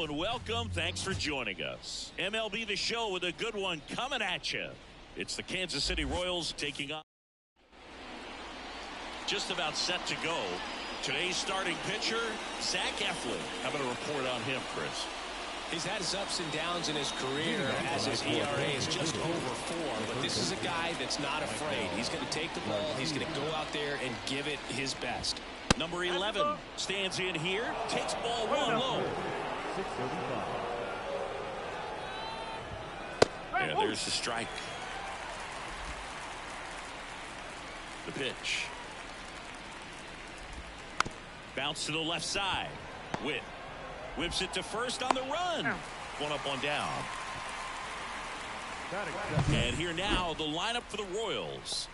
Hello and welcome. Thanks for joining us. MLB The Show with a good one coming at you. It's the Kansas City Royals taking on. Just about set to go. Today's starting pitcher, Zach Eflin. How about a report on him, Chris? He's had his ups and downs in his career as his ERA is just over 4. But this is a guy that's not afraid. He's going to take the ball. He's going to go out there and give it his best. Number 11 stands in here, takes ball 1 low. And there's the strike. The pitch. Bounce to the left side. Witt whips it to first on the run. 1 up, 1 down. And here now, the lineup for the Royals.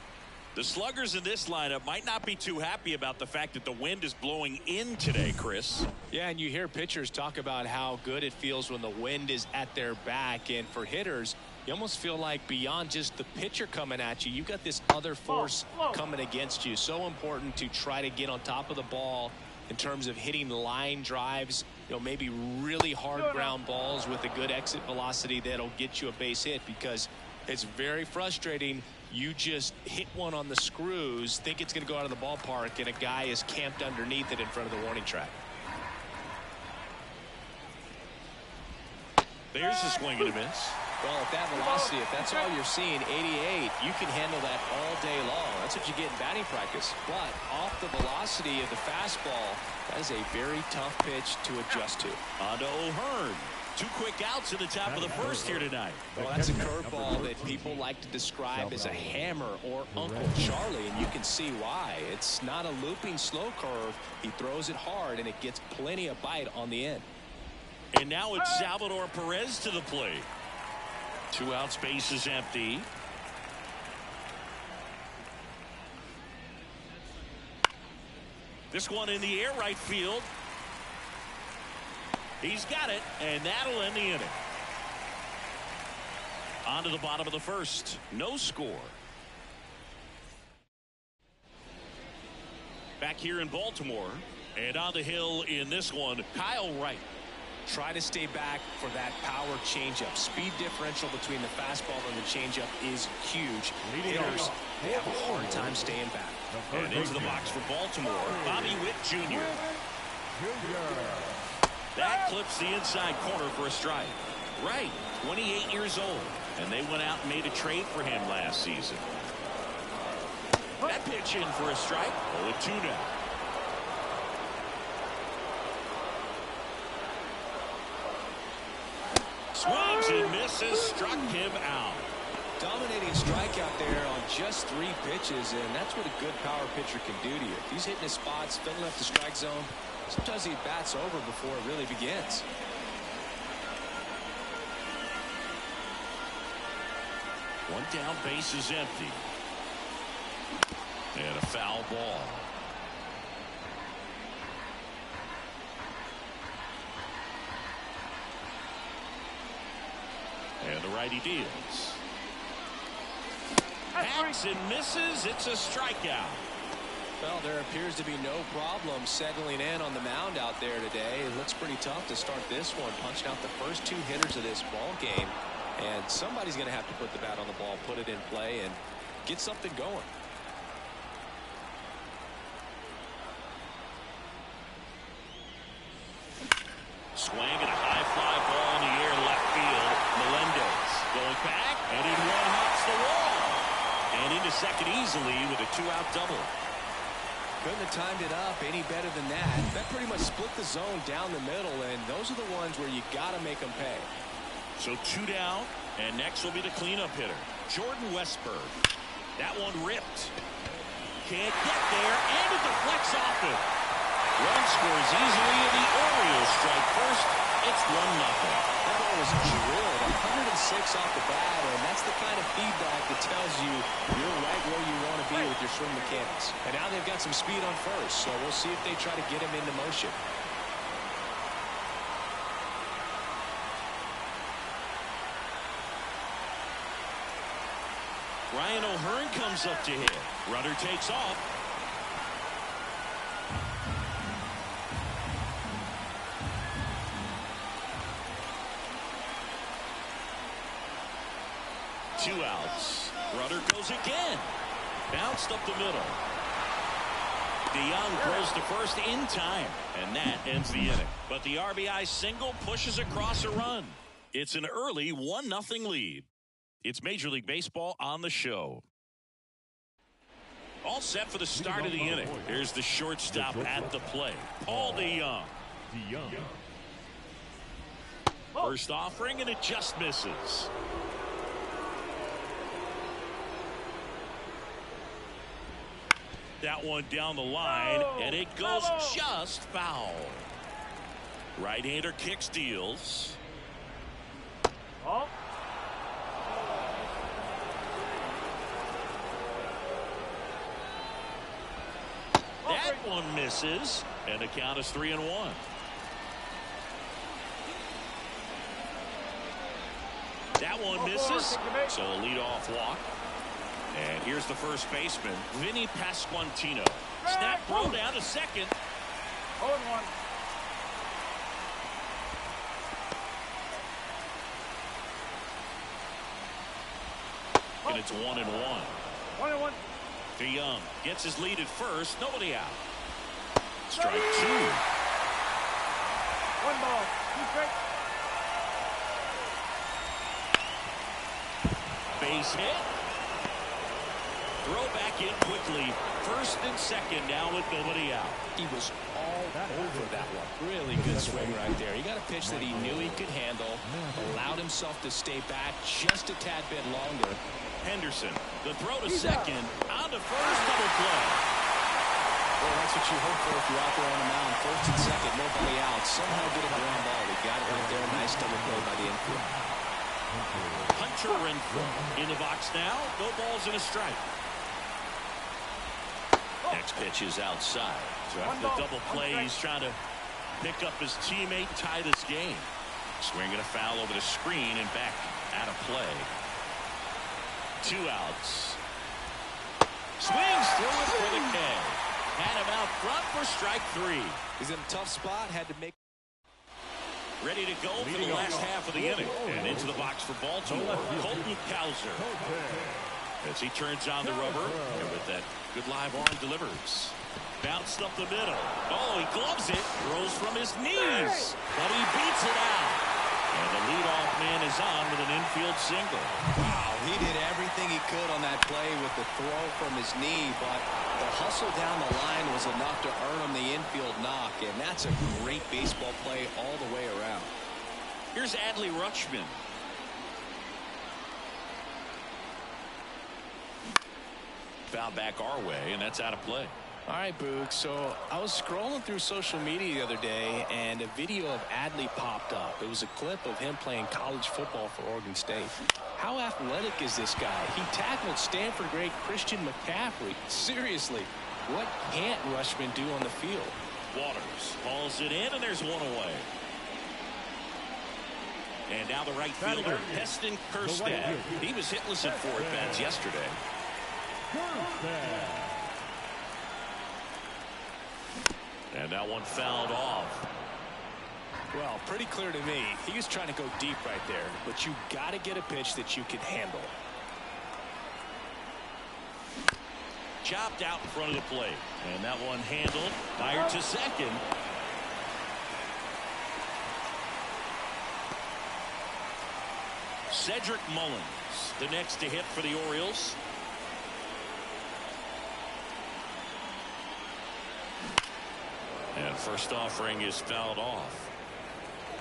The sluggers in this lineup might not be too happy about the fact that the wind is blowing in today, Chris. Yeah, and you hear pitchers talk about how good it feels when the wind is at their back. And for hitters, you almost feel like beyond just the pitcher coming at you, you've got this other force coming against you. So important to try to get on top of the ball in terms of hitting line drives, maybe really hard ground balls with a good exit velocity that'll get you a base hit, because it's very frustrating. You just hit one on the screws, think it's going to go out of the ballpark, and a guy is camped underneath it in front of the warning track. There's a swing and a miss. Well, at that velocity, if that's all you're seeing, 88, you can handle that all day long. That's what you get in batting practice. But off the velocity of the fastball, that is a very tough pitch to adjust to. On to O'Hearn. 2 quick outs in the top of the first here tonight. Well, that's a curveball that people like to describe as a hammer or Uncle Charlie, and you can see why. It's not a looping slow curve. He throws it hard, and it gets plenty of bite on the end. And now it's Salvador Perez to the plate. 2 outs, base is empty. This one in the air, right field. He's got it, and that'll end the inning. On to the bottom of the first. No score. Back here in Baltimore. And on the hill in this one, Kyle Wright. Try to stay back for that power changeup. Speed differential between the fastball and the changeup is huge. Hitters, they have a hard time staying back. And into the box for Baltimore, Bobby Witt Jr. That clips the inside corner for a strike. Right, 28 years old. And they went out and made a trade for him last season. That pitch in for a strike. 0-2 now. Swings and misses, struck him out. Dominating strikeout there on just 3 pitches, and that's what a good power pitcher can do to you. If he's hitting his spots, filling up the strike zone, sometimes he bats over before it really begins. One down, base is empty. And a foul ball. And the righty deals. Hacks and misses. It's a strikeout. Well, there appears to be no problem settling in on the mound out there today. It looks pretty tough to start this one, punching out the first 2 hitters of this ball game. And somebody's going to have to put the bat on the ball, put it in play, and get something going. Swing and a high fly ball in the air left field. Melendez going back, and in one hops the wall. And into second easily with a 2-out double. Couldn't have timed it up any better than that. That pretty much split the zone down the middle, and those are the ones where you got to make them pay. So 2 down, and next will be the cleanup hitter, Jordan Westburg. That one ripped. Can't get there, and it deflects off it. Run scores easily, and the Orioles strike first. It's 1-0. That ball was drilled 106 off the bat, and that's the kind of feedback that tells you you're right where you want to be with your swing mechanics. And now they've got some speed on first, so we'll see if they try to get him into motion. Ryan O'Hearn comes up to hit. Runner takes off. 2 outs. Runner goes again. Bounced up the middle. DeYoung throws to first in time, and that ends the inning. But the RBI single pushes across a run. It's an early 1-0 lead. It's Major League Baseball on the show. All set for the start of the inning. Here's the shortstop at the plate, Paul DeYoung. First offering, and it just misses. That one down the line, and it goes just foul. Right-hander kick steals. That one misses, and the count is 3-1. That one misses, so a leadoff walk. And here's the first baseman, Vinny Pasquantino. Snap throw down to second. 0-1. And it's 1-1. 1-1. DeYoung gets his lead at first. Nobody out. Strike 2. 1 ball. 2 strikes. Base hit. Throw back in quickly. First and second now with nobody out. He was all over that one. Really good swing right there. He got a pitch that he knew he could handle. Allowed himself to stay back just a tad bit longer. Henderson, the throw to second. On to first, double play. Well, that's what you hope for if you're out there on the mound. First and second, nobody out. Somehow get a ground ball. He got it right there. Nice double play by the infield. Hunter Renfroe in the box now. No balls and a strike. Next pitch is outside. So after the double play, he's trying to pick up his teammate, tie this game. Swinging a foul over the screen and back out of play. 2 outs. Swings through it for the K. Had him out front for strike 3. He's in a tough spot. Had to make. Ready to go for the last half of the inning. And into the box for Baltimore, Colton Cowser. As he turns on the rubber, and with that good live arm delivers. Bounced up the middle. Oh, he gloves it. Throws from his knees. But he beats it out. And the leadoff man is on with an infield single. Wow, he did everything he could on that play with the throw from his knee, but the hustle down the line was enough to earn him the infield knock, and that's a great baseball play all the way around. Here's Adley Rutschman. Foul back our way, and that's out of play. All right, Boog, so I was scrolling through social media the other day, and a video of Adley popped up. It was a clip of him playing college football for Oregon State. How athletic is this guy? He tackled Stanford great Christian McCaffrey. Seriously, what can't Rutschman do on the field? Waters hauls it in, and there's one away. And now the right fielder, Heston Kjerstad. He was hitless at 4 at-bats yesterday. And that one fouled off. Well, pretty clear to me. He was trying to go deep right there, but you got to get a pitch that you can handle. Chopped out in front of the plate. And that one handled. Fired to second. Cedric Mullins, the next to hit for the Orioles. And first offering is fouled off.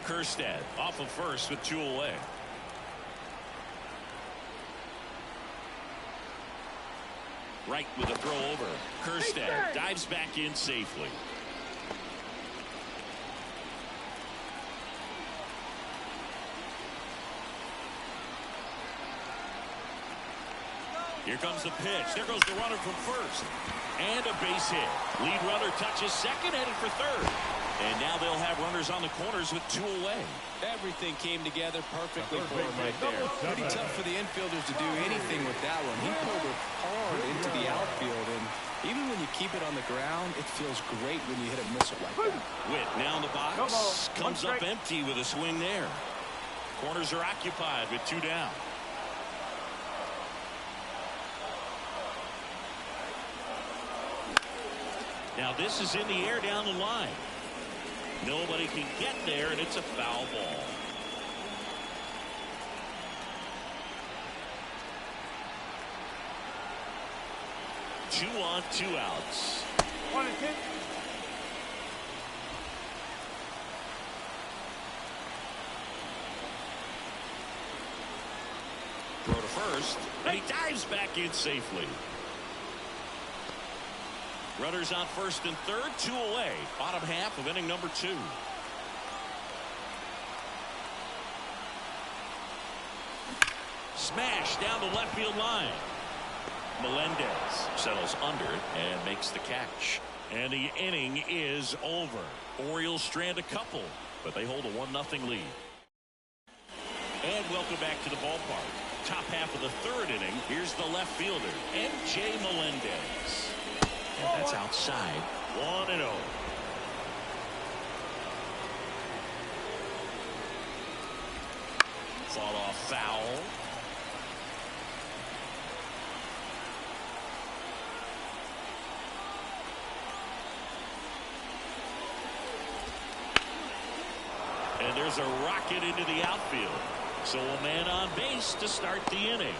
Kjerstad off of first with 2 away. Right with a throw over. Kjerstad dives back in safely. Here comes the pitch. There goes the runner from first. And a base hit. Lead runner touches second, headed for third. And now they'll have runners on the corners with 2 away. Everything came together perfectly for him right there. Pretty tough for the infielders to do anything with that one. He pulled it hard into the outfield, and even when you keep it on the ground, it feels great when you hit a missile like that. Witt now in the box. Comes up empty with a swing there. Corners are occupied with 2 down. Now this is in the air down the line. Nobody can get there, and it's a foul ball. Two on, 2 outs. 1-10. Throw to first, and he dives back in safely. Runners on first and third, 2 away. Bottom half of inning number 2. Smash down the left field line. Melendez settles under it and makes the catch. And the inning is over. Orioles strand a couple, but they hold a 1-0 lead. And welcome back to the ballpark. Top half of the third inning. Here's the left fielder, M.J. Melendez. And that's outside. 1-0. Fall off foul. And there's a rocket into the outfield. So a man on base to start the inning.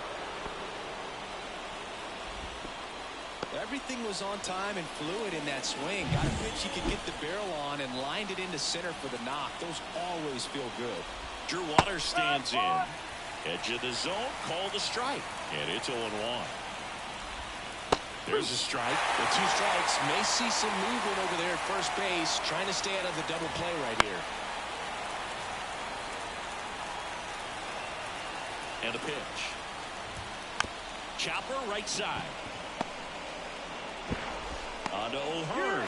Everything was on time and fluid in that swing. Got a pitch he could get the barrel on and lined it into center for the knock. Those always feel good. Drew Waters stands in. Edge of the zone, call the strike. And it's 0-1. There's a strike. The 2 strikes. May see some movement over there at first base. Trying to stay out of the double play right here. And the pitch. Chopper right side. On to O'Hearn.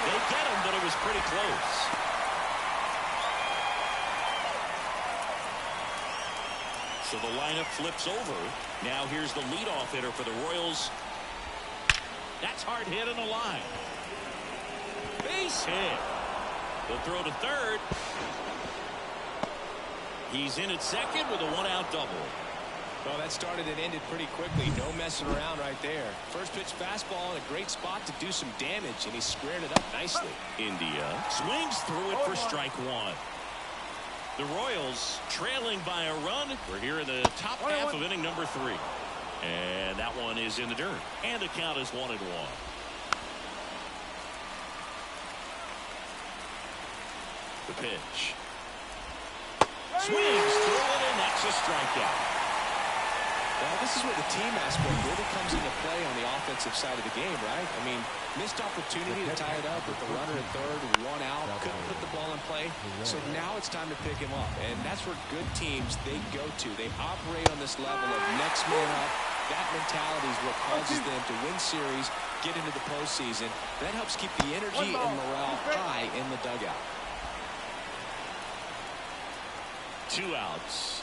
They get him, but it was pretty close. So the lineup flips over. Now here's the leadoff hitter for the Royals. That's hard hit on the line. Base hit. The throw to third. He's in at second with a 1-out double. Well, that started and ended pretty quickly. No messing around right there. First pitch fastball in a great spot to do some damage, and he squared it up nicely. India swings through it for strike 1. The Royals trailing by a run. We're here in the top half of inning number 3. And that one is in the dirt. And the count is 1-1. The pitch. Swings through it, and that's a strikeout. Well, this is where the team aspect really comes into play on the offensive side of the game, right? I mean, missed opportunity to tie it up with the runner at third, 1 out, couldn't put the ball in play. So now it's time to pick him up, and that's where good teams, they go to. They operate on this level of next man up. That mentality is what causes them to win series, get into the postseason. That helps keep the energy and morale high in the dugout. 2 outs.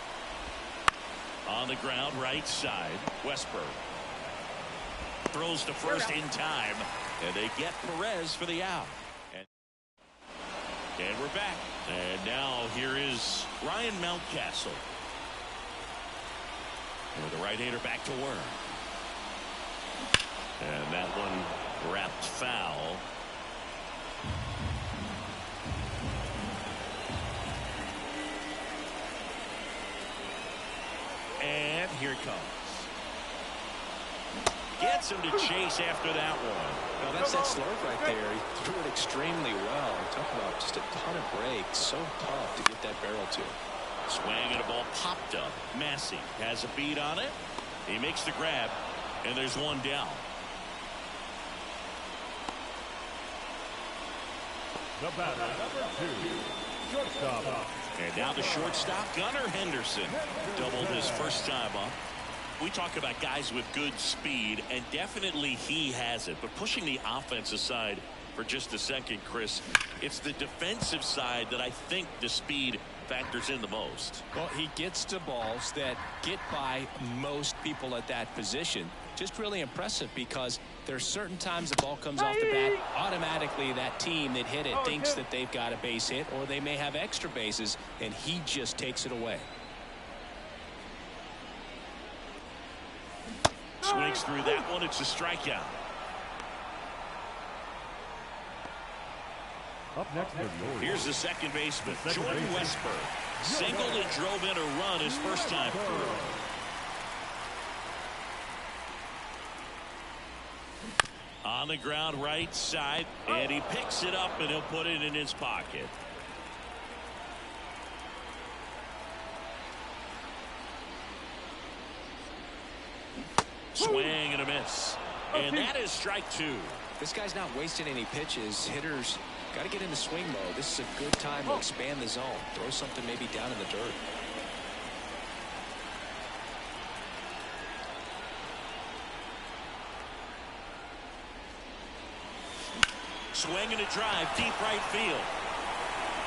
On the ground, right side, Westberg. Throws to first in time, and they get Perez for the out. And we're back. And now here is Ryan Mountcastle. With the right-hander back to work. And that one wrapped foul. And here it comes. Gets him to chase after that one. Well, that's that slurve right there. He threw it extremely well. Talk about just a ton of breaks. So tough to get that barrel to. Swing and a ball popped up. Massey has a beat on it. He makes the grab, and there's one down. The batter, number 2, shortstop. And now the shortstop, Gunnar Henderson, doubled his first time up. We talk about guys with good speed, and definitely he has it. But pushing the offense aside for just a second, Chris, it's the defensive side that I think the speed factors in the most. Well, he gets to balls that get by most people at that position. Just really impressive because there's certain times the ball comes off the bat, automatically that team that hit it thinks that they've got a base hit, or they may have extra bases, and he just takes it away. Swings through that one. It's a strikeout. Up next for the Orioles. Here's the second baseman, Jordan baseman. Westberg. Singled and drove in a run his first time through. On the ground right side, and he picks it up and he'll put it in his pocket. Swing and a miss. And that is strike two. This guy's not wasting any pitches. Hitters got to get into swing mode. This is a good time to expand the zone. Throw something maybe down in the dirt. Swing and a drive, deep right field.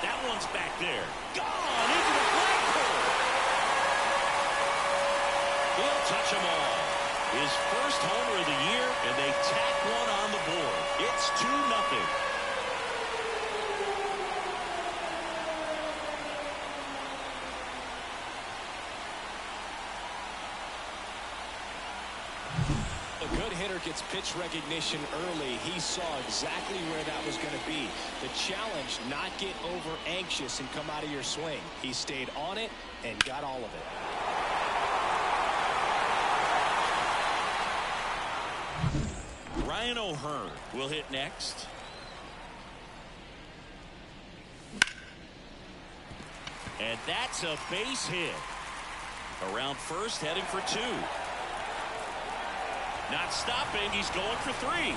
That one's back there. Gone into the flagpole. He'll touch them all. His first homer of the year, and they tack one on the board. It's 2-0. A good hitter gets pitch recognition early. He saw exactly where that was going to be. The challenge, not get over anxious and come out of your swing. He stayed on it and got all of it. Ryan O'Hearn will hit next. And that's a base hit. Around first, heading for two. Not stopping, he's going for three.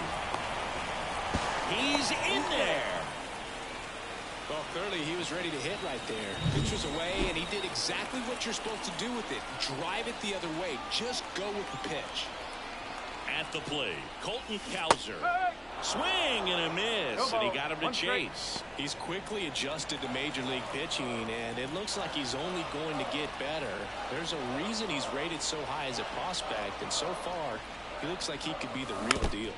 He's in there. Well, clearly he was ready to hit right there. Pitch was away, and he did exactly what you're supposed to do with it. Drive it the other way. Just go with the pitch. At the plate, Colton Cowser. Swing and a miss, and he got him to chase. He's quickly adjusted to major league pitching, and it looks like he's only going to get better. There's a reason he's rated so high as a prospect, and so far, he looks like he could be the real deal.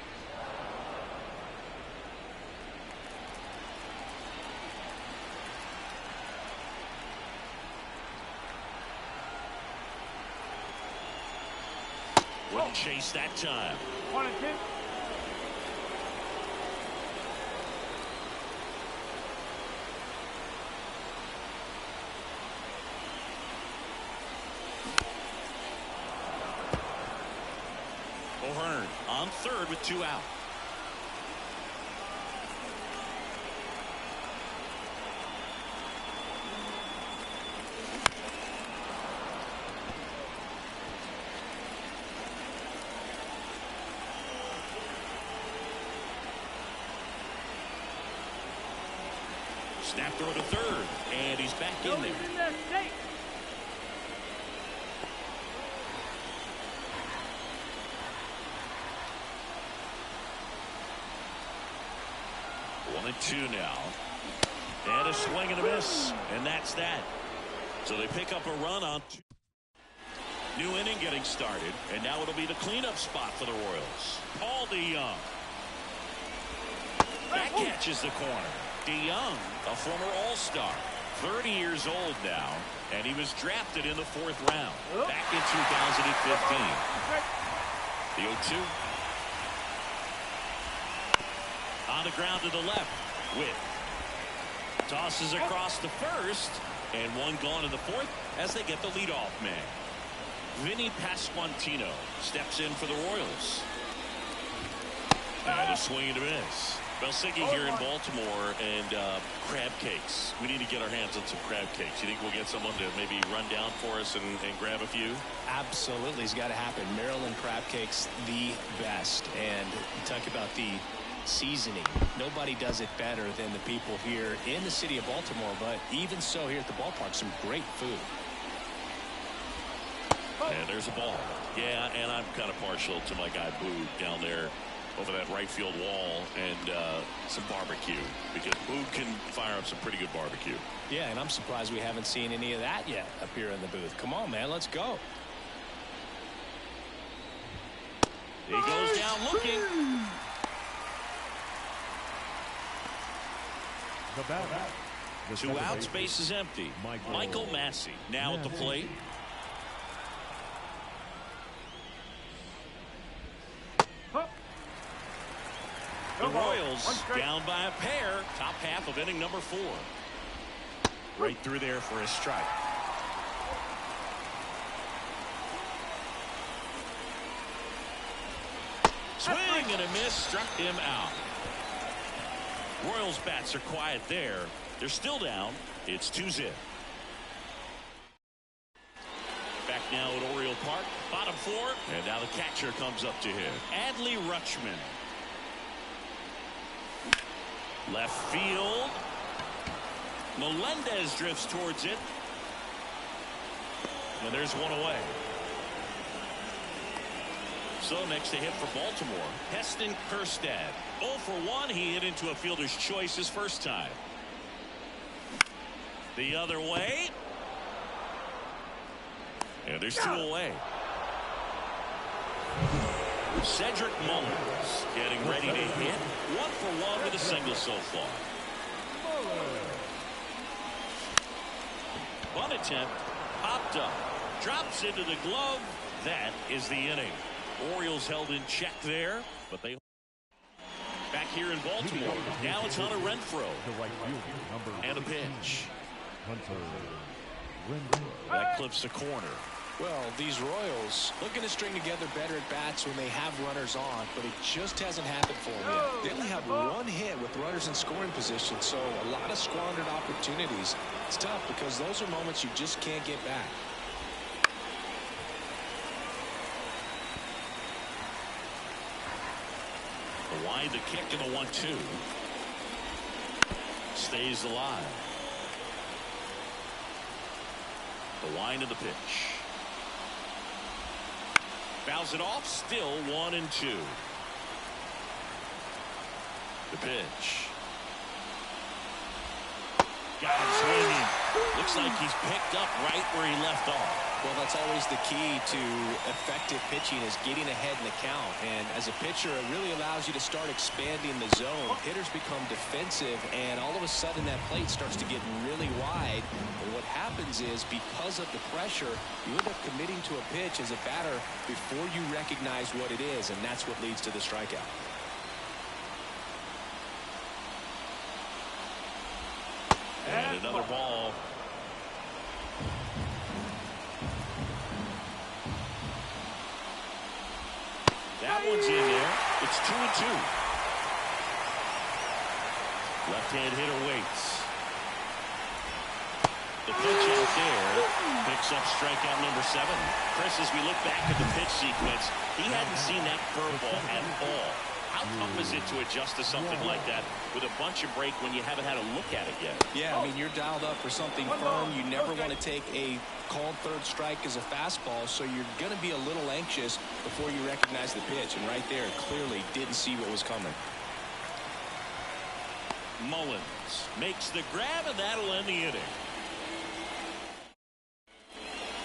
Wouldn't chase that time. 1 and 2. O'Hearn on third with 2 out. Snap throw to third, and he's back in there. Stay. 1-2 now. And a swing and a miss, and that's that. So they pick up a run on 2. New inning getting started, and now it'll be the cleanup spot for the Royals. Paul DeYoung. That catches the corner. DeYoung, a former All-Star, 30 years old now, and he was drafted in the 4th round back in 2015. The 0-2. On the ground to the left. Witt tosses across the first, and one gone in the 4th as they get the leadoff man. Vinny Pasquantino steps in for the Royals. And a swing and a miss. Belsinki here in Baltimore, and crab cakes. We need to get our hands on some crab cakes. You think we'll get someone to maybe run down for us and grab a few? Absolutely, it's got to happen. Maryland crab cakes, the best. And you talk about the seasoning. Nobody does it better than the people here in the city of Baltimore, but even so here at the ballpark, some great food. And there's a ball. Yeah, and I'm kind of partial to my guy Boog down there over that right field wall, and some barbecue, because Boog can fire up some pretty good barbecue. Yeah, and I'm surprised we haven't seen any of that yet up here in the booth. Come on, man, let's go. He goes down looking. The batter. The 2 outs, base is empty. Michael Massey now at the plate. The Royals down by a pair. Top half of inning number 4. Right through there for a strike. Swing and a miss, struck him out. Royals bats are quiet there. They're still down. It's 2-0. Back now at Oriole Park, bottom 4, and now the catcher comes up to him. Adley Rutschman. Left field. Melendez drifts towards it. And there's one away. So next to hit for Baltimore, Heston Kjerstad. 0 for 1. He hit into a fielder's choice his first time. The other way. And there's 2 away. Cedric Mullins getting ready to hit. 1 for 1 with a single so far. Bunt attempt. Popped up. Drops into the glove. That is the inning. Orioles held in check there, but they back here in Baltimore. Now it's Hunter Renfroe. And a pitch. That clips the corner. Well, these Royals looking to string together better at bats when they have runners on, but it just hasn't happened for them yet. They only have 1 hit with runners in scoring position, so a lot of squandered opportunities. It's tough because those are moments you just can't get back. Wide the kick and the 1-2. Stays alive. The wind of the pitch. Fouls it off. Still 1-2. The pitch. Got him swinging. Looks like he's picked up right where he left off. Well, that's always the key to effective pitching is getting ahead in the count. And as a pitcher, it really allows you to start expanding the zone. Hitters become defensive, and all of a sudden that plate starts to get really wide. And what happens is because of the pressure, you end up committing to a pitch as a batter before you recognize what it is, and that's what leads to the strikeout. And another ball. That one's in there. It's 2-2. Left-hand hitter waits. The pitch out there picks up strikeout number 7. Chris, as we look back at the pitch sequence, he hadn't seen that curveball at all. How tough is it to adjust to something like that with a bunch of break when you haven't had a look at it yet? Yeah, I mean, you're dialed up for something firm. You never want to take a called third strike as a fastball, so you're going to be a little anxious before you recognize the pitch. And right there, clearly didn't see what was coming. Mullins makes the grab, and that'll end the inning.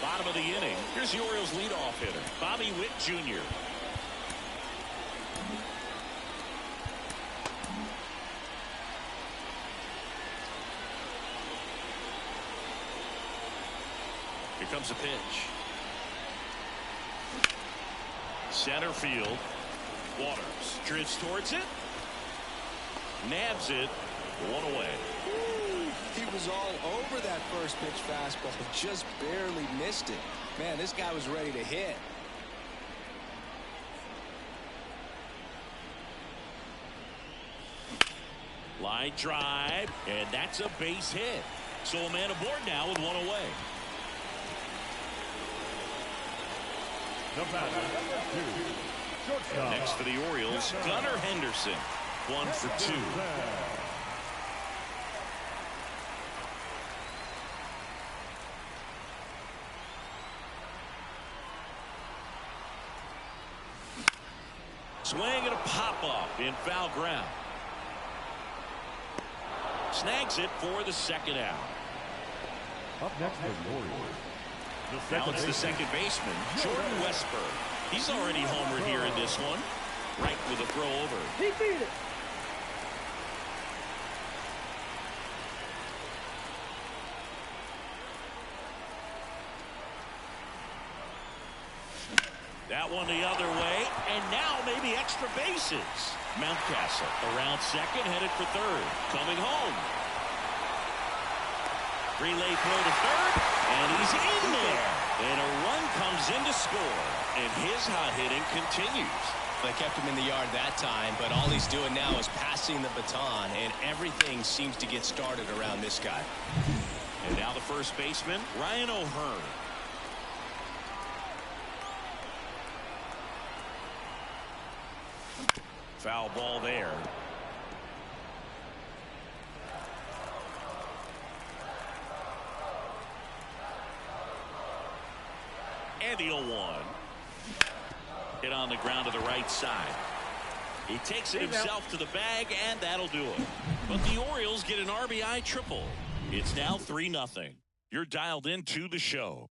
Bottom of the inning. Here's the Orioles leadoff hitter, Bobby Witt Jr. Here comes a pitch. Center field. Waters drifts towards it. Nabs it. 1 away. He was all over that first pitch fastball. Just barely missed it. Man, this guy was ready to hit. Line drive. And that's a base hit. So a man aboard now with 1 away. And next for the Orioles, Gunnar Henderson. 1 for 2. Swing and a pop-up in foul ground. Snags it for the second out. Up next for the Orioles. Now it's the second baseman, Jordan Westberg. He's already homered here in this one. Right with a throw over. He beat it. That one the other way, and now maybe extra bases. Mountcastle around second, headed for third. Coming home. Relay throw to third, and he's in there. And a run comes in to score, and his hot hitting continues. They kept him in the yard that time, but all he's doing now is passing the baton, and everything seems to get started around this guy. And now the first baseman, Ryan O'Hearn. Foul ball there. And the 0-1. Hit on the ground to the right side. He takes it himself to the bag, and that'll do it. But the Orioles get an RBI triple. It's now 3-0. You're dialed into the show.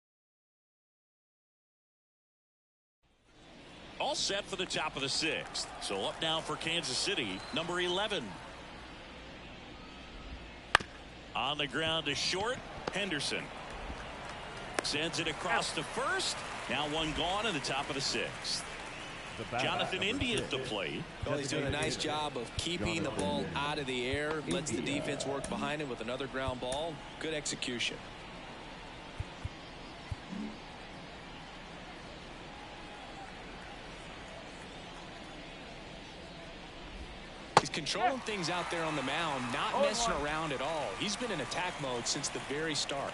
All set for the top of the sixth. So up now for Kansas City, number 11. On the ground to short, Henderson. Sends it across to first. Now one gone in the top of the sixth. Jonathan India at the plate. Well, he's doing a nice job of keeping the ball out of the air. Lets the defense work behind him with another ground ball. Good execution. He's controlling things out there on the mound, not messing around at all. He's been in attack mode since the very start.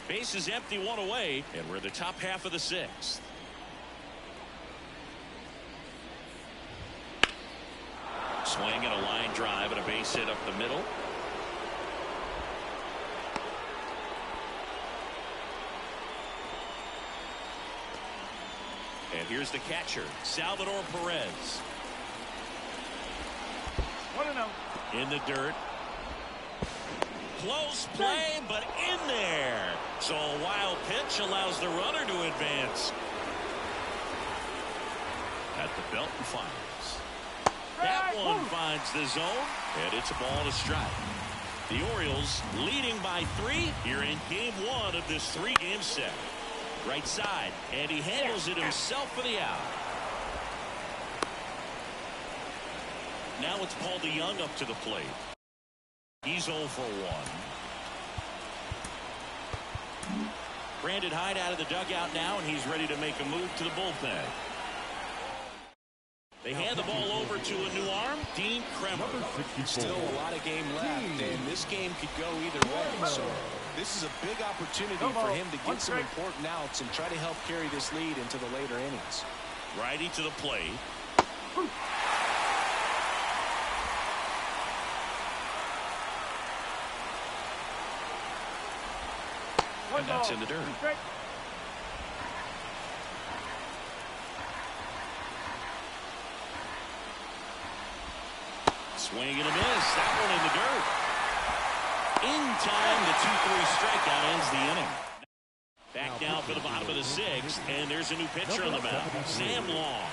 Base is empty, one away, and we're in the top half of the sixth. Swing and a line drive and a base hit up the middle. And here's the catcher, Salvador Perez. 1-0. In the dirt. Close play, but in there. So a wild pitch allows the runner to advance. At the belt and fires. That one finds the zone, and it's a ball to strike. The Orioles leading by 3 here in game 1 of this 3-game set. Right side, and he handles it himself for the out. Now it's Paul DeYoung up to the plate. He's 0 for 1. Brandon Hyde out of the dugout now, and he's ready to make a move to the bullpen. They hand the ball over to a new arm, Dean Kremer. Still a lot of game left, and this game could go either way. So this is a big opportunity for him to get some important outs and try to help carry this lead into the later innings. Righty to the plate. And that's in the dirt. Swing and a miss. That one in the dirt. In time, the 2-3 strikeout ends the inning. Back now for the bottom of the sixth, and there's a new pitcher on the mound, Sam Long.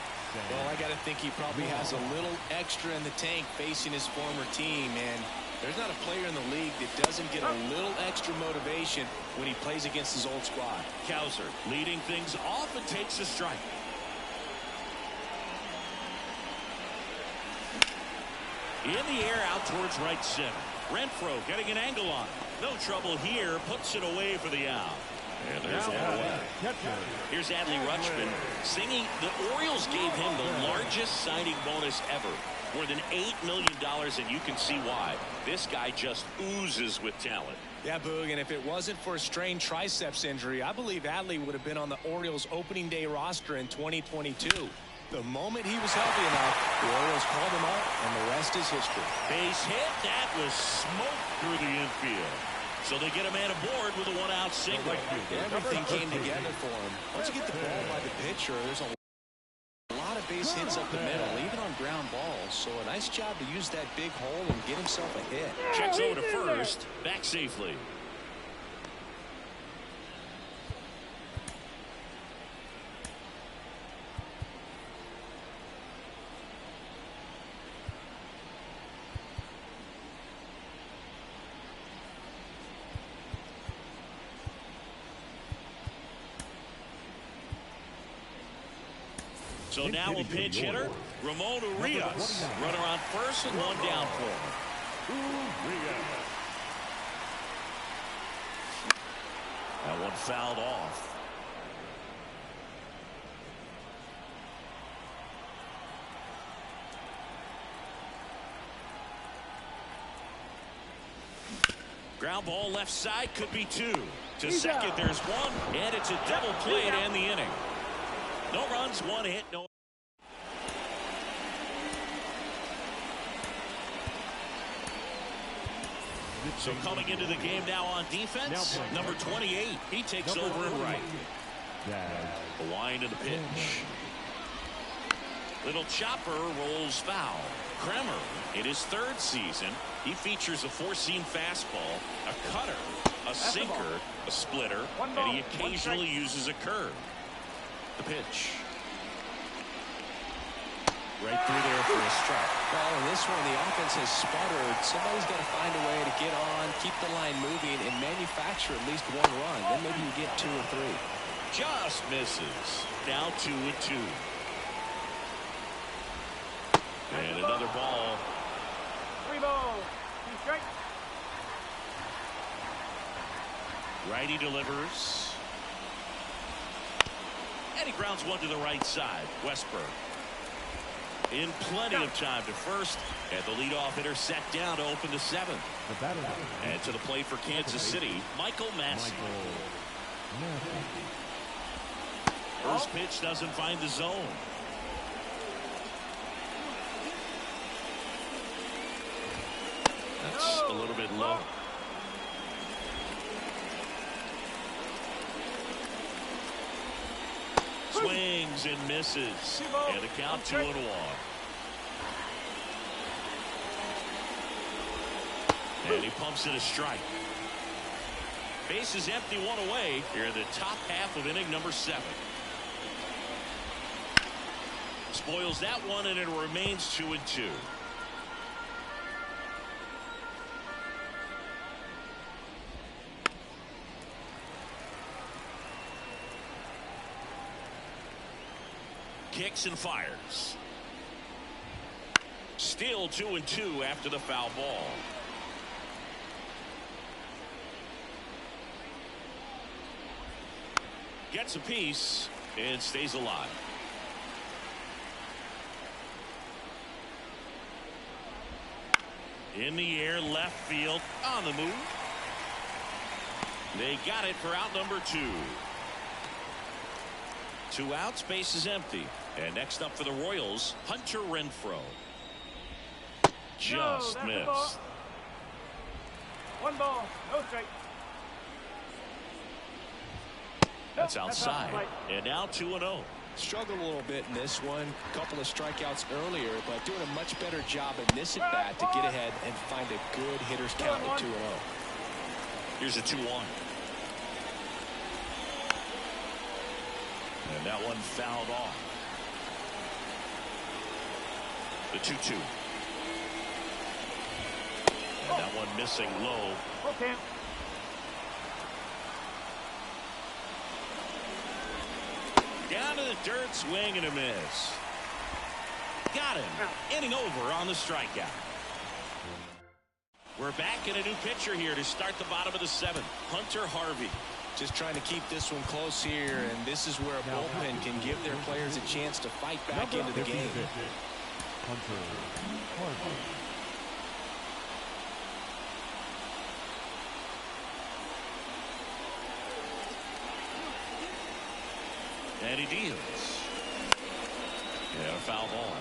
Well, I got to think he probably has a little extra in the tank facing his former team, and there's not a player in the league that doesn't get a little extra motivation when he plays against his old squad. Cowser leading things off and takes a strike. In the air out towards right center. Renfroe getting an angle on it. No trouble here. Puts it away for the out. And there's one away. Here's Adley Rutschman singing. The Orioles gave him the largest signing bonus ever. More than $8 million, and you can see why. This guy just oozes with talent. Yeah, Boog, and if it wasn't for a strained triceps injury, I believe Adley would have been on the Orioles opening day roster in 2022. The moment he was healthy enough, the Orioles called him up, and the rest is history. Base hit. That was smoke through the infield. So they get a man aboard with a one-out single. Everything came together for him. Once you get the ball by the pitcher, there's a lot of base hits up the middle, even on ground balls. So a nice job to use that big hole and get himself a hit. Checks over to first. Back safely. So now a pinch hitter, Ramon Urias. Runner on first and one down for him. That one fouled off. Ground ball left side, could be two. To second, there's one, and it's a double play to end the inning. No runs, one hit, no. So coming into the game now on defense, number 28. He takes over in right. The wind of the pitch. Little chopper rolls foul. Kremer, in his third season, he features a four-seam fastball, a cutter, a sinker, a splitter, and he occasionally uses a curve. The pitch. Right through there for a strike. Well, in this one, the offense has sputtered. Somebody's got to find a way to get on, keep the line moving, and manufacture at least one run. Then maybe you get two or three. Just misses. Now 2-2. And another ball. 3 balls. 2 strikes. Righty delivers. And he grounds one to the right side. Westberg. In plenty of time to first. And the leadoff hitter set down to open the seventh. And to the plate for Kansas City, Michael Massey. First pitch doesn't find the zone. That's a little bit low. Swings and misses. And the count 2-1. And he pumps it a strike. Base is empty, one away here in the top half of inning number 7. Spoils that one, and it remains 2-2. Kicks and fires. Still 2-2 after the foul ball. Gets a piece and stays alive. In the air, left field, on the move. They got it for out number 2. 2 outs, base is empty. And next up for the Royals, Hunter Renfroe. Just missed. 1 ball, no strike. That's outside. And now 2-0. Struggled a little bit in this one. Couple of strikeouts earlier, but doing a much better job in this at bat to get ahead and find a good hitter's count at 2-0. Here's a 2-1. And that one fouled off. The 2-2. And that one missing low. Okay. Down to the dirt, swing and a miss. Got him. Inning over on the strikeout. We're back in a new pitcher here to start the bottom of the 7th. Hunter Harvey. Just trying to keep this one close here, and this is where a bullpen can give their players a chance to fight back into the game. Hunter Harvey. And he deals. Yeah, a foul ball.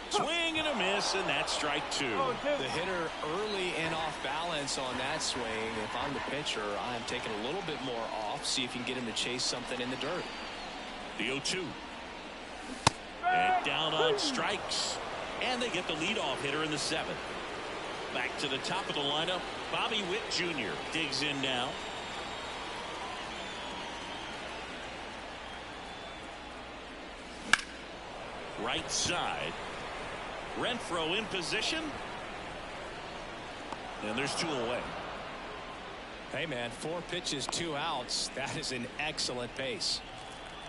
Swing and a miss, and that's strike 2. The hitter early and off balance on that swing. If I'm the pitcher, I'm taking a little bit more off, see if you can get him to chase something in the dirt. The 0-2. And down on strikes. And they get the leadoff hitter in the 7th. Back to the top of the lineup, Bobby Witt Jr. digs in now. Right side. Renfroe in position. And there's 2 away. Hey, man, 4 pitches, 2 outs. That is an excellent pace.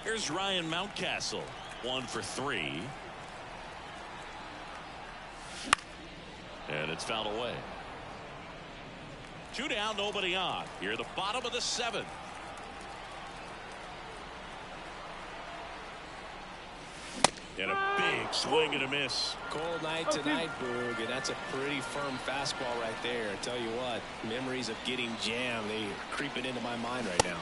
Here's Ryan Mountcastle, 1 for 3. And it's fouled away. 2 down, nobody on. Here at the bottom of the 7th. And a big swing and a miss. Cold night tonight, Boog, and that's a pretty firm fastball right there. I tell you what, memories of getting jammed, they are creeping into my mind right now.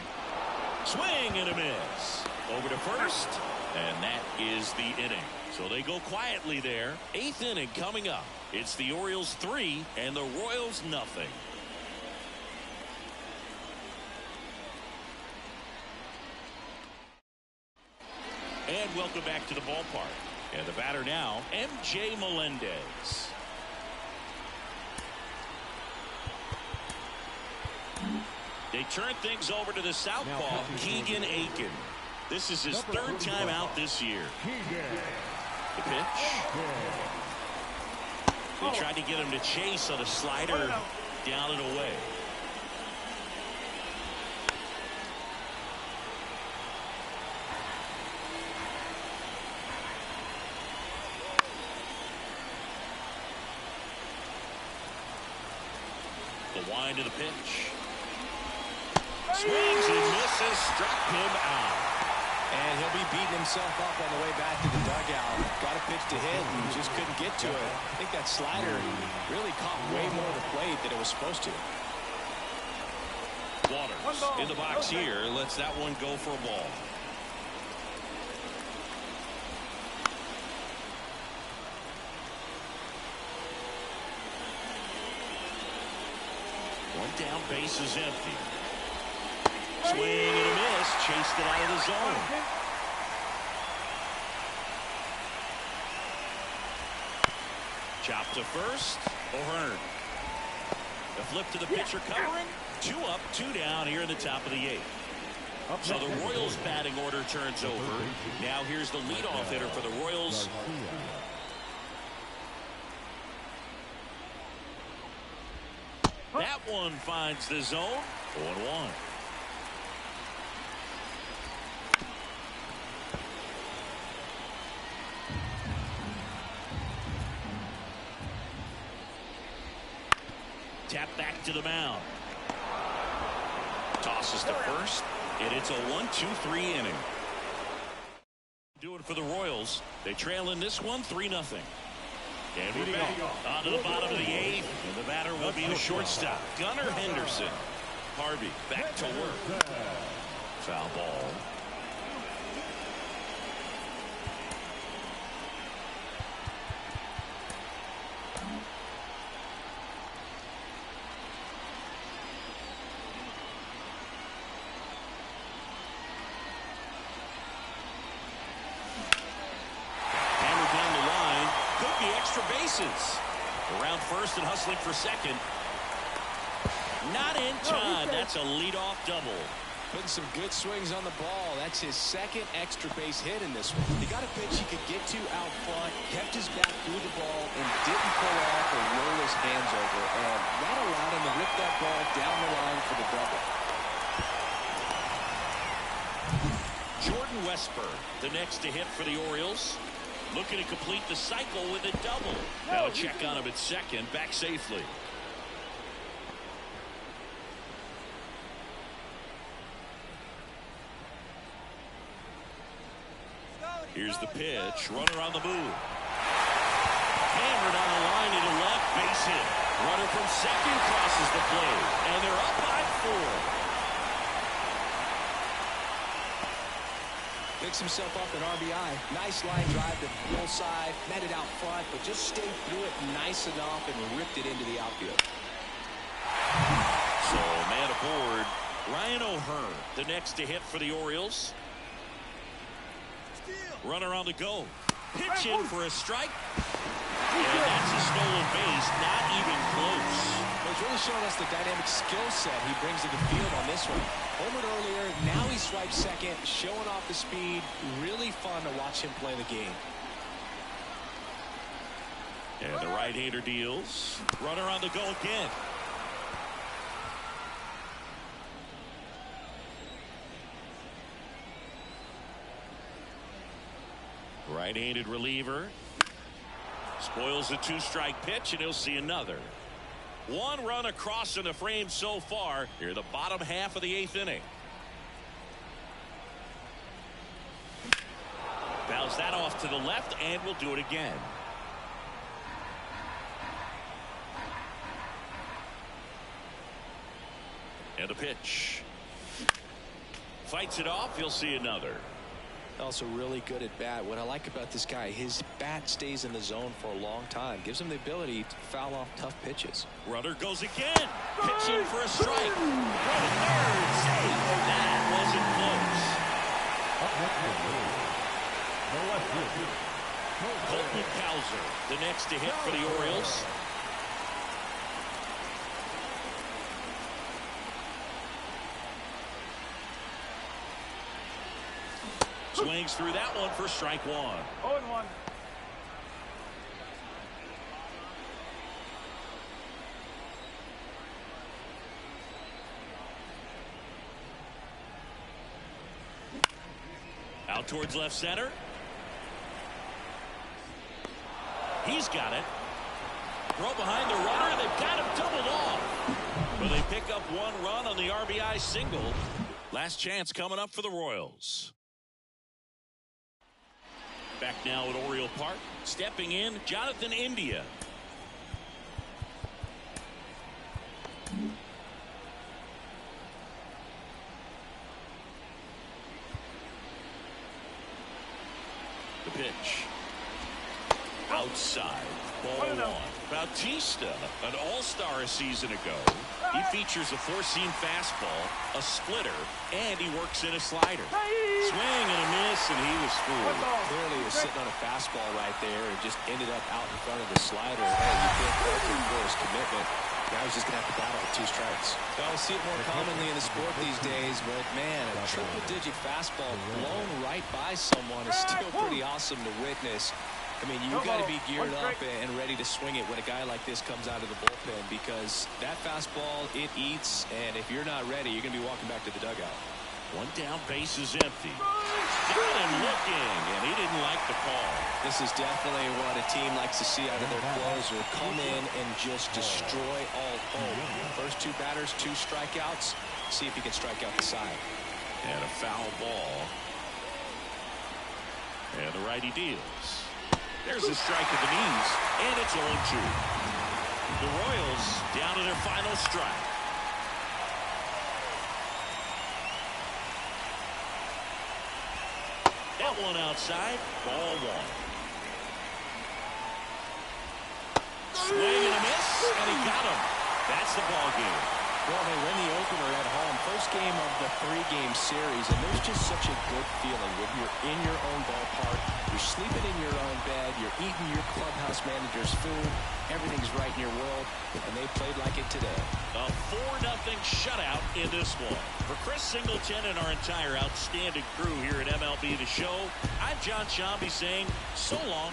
Swing and a miss. Over to first, and that is the inning. So they go quietly there. 8th inning coming up. It's the Orioles 3 and the Royals nothing. And welcome back to the ballpark. And the batter now, MJ Melendez. They turn things over to the southpaw, Keegan Aiken. This is his 3rd time out this year. The pitch. They tried to get him to chase on a slider, down and away. The wind of the pitch. Swings and misses, struck him out. And he'll be beating himself up on the way back to the dugout. Got a pitch to hit and just couldn't get to it. I think that slider really caught way more of the plate than it was supposed to. Waters in the box here. Lets that one go for a ball. One down, base is empty. Swing and a miss, chased it out of the zone. Chop to first, O'Hearn. The flip to the pitcher covering. 2 up, 2 down here in the top of the 8th. So the Royals batting order turns over. Now here's the leadoff hitter for the Royals. That one finds the zone. 0-1. Tap back to the mound. Tosses to first, and it's a 1-2-3 inning. Doing for the Royals. They trail in this one 3-0. And we're back on to the bottom of the 8th. And the batter will be the shortstop, Gunnar Henderson. Harvey back to work. Foul ball. Bases. Around first and hustling for second. Not in time. That's a leadoff double. Putting some good swings on the ball. That's his 2nd extra base hit in this one. He got a pitch he could get to out front, kept his back through the ball, and didn't pull off or roll his hands over. And that allowed him to rip that ball down the line for the double. Jordan Westberg, the next to hit for the Orioles. Looking to complete the cycle with a double. Now a check on him at second, back safely. Here's the pitch. Runner on the move. Hammered on the line into left, base hit. Runner from second crosses the plate, and they're up by 4. Picks himself up an RBI. Nice line drive to the full side. Met it out front, but just stayed through it nice enough and ripped it into the outfield. So, man aboard. Ryan O'Hearn, the next to hit for the Orioles. Runner on the go. Pitch in for a strike. And that's a stolen base. Not even close. Well, he's really showing us the dynamic skill set he brings to the field on this one. Homered earlier, now he swipes second, showing off the speed. Really fun to watch him play the game. And the right-hander deals. Runner on the go again. Right-handed reliever. Spoils a two-strike pitch, and he'll see another. One run across in the frame so far here in the bottom half of the 8th inning. Fouls that off to the left, and we'll do it again. And a pitch. Fights it off. He'll see another. Also really good at bat. What I like about this guy, his bat stays in the zone for a long time. Gives him the ability to foul off tough pitches. Runner goes again. Pitching for a strike. Third save. That wasn't close. Colton Cowser, the next to hit for the Orioles. Swings through that one for strike one. 0-1. Out towards left center. He's got it. Throw behind the runner. They've got him doubled off. But they pick up one run on the RBI single. Last chance coming up for the Royals. Back now at Oriole Park. Stepping in, Jonathan India. The pitch. Outside. Ball one. Bautista, an all-star a season ago. He features a four-seam fastball, a splitter, and he works in a slider. Swing and a miss, and he was fooled. Clearly was sitting on a fastball right there and just ended up out in front of the slider. Hey, you can't fault him for his commitment. Now he's just going to have to battle with two strikes. Well, we see it more commonly in the sport these days, but man, a triple-digit fastball blown right by someone is still pretty awesome to witness. I mean, you've got to be geared up and ready to swing it when a guy like this comes out of the bullpen, because that fastball, it eats, and if you're not ready, you're going to be walking back to the dugout. One down, base is empty. Got him looking, and he didn't like the call. This is definitely what a team likes to see out of their closer. Come in and just destroy all hope. First two batters, 2 strikeouts. See if he can strike out the side. And a foul ball. And the righty deals. There's a strike at the knees, and it's 0-2. The Royals down to their final strike. That one outside, ball one. Swing and a miss, and he got him. That's the ball game. Well, they win the opener at home. First game of the 3-game series, and there's just such a good feeling when you're in your own ballpark, you're sleeping in your own bed, you're eating your clubhouse manager's food, everything's right in your world, and they played like it today. A 4-0 shutout in this one. For Chris Singleton and our entire outstanding crew here at MLB The Show, I'm John Shambi saying so long.